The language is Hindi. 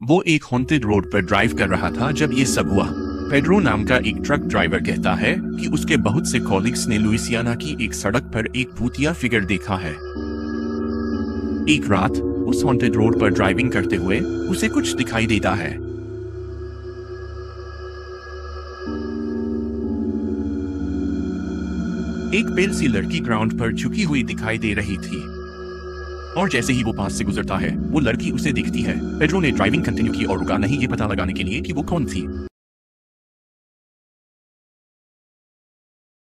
वो एक हॉन्टेड रोड पर ड्राइव कर रहा था जब ये सब हुआ। पेड्रो नाम का एक ट्रक ड्राइवर कहता है कि उसके बहुत से कॉलीग्स ने लुइसियाना की एक सड़क पर एक भूतिया फिगर देखा है। एक रात उस हॉन्टेड रोड पर ड्राइविंग करते हुए उसे कुछ दिखाई देता है। एक पेल सी लड़की ग्राउंड पर झुकी हुई दिखाई दे रही थी और जैसे ही वो पास से गुजरता है वो लड़की उसे दिखती है। पेड्रो ने ड्राइविंग कंटिन्यू की और रुका नहीं ये पता लगाने के लिए कि वो कौन थी।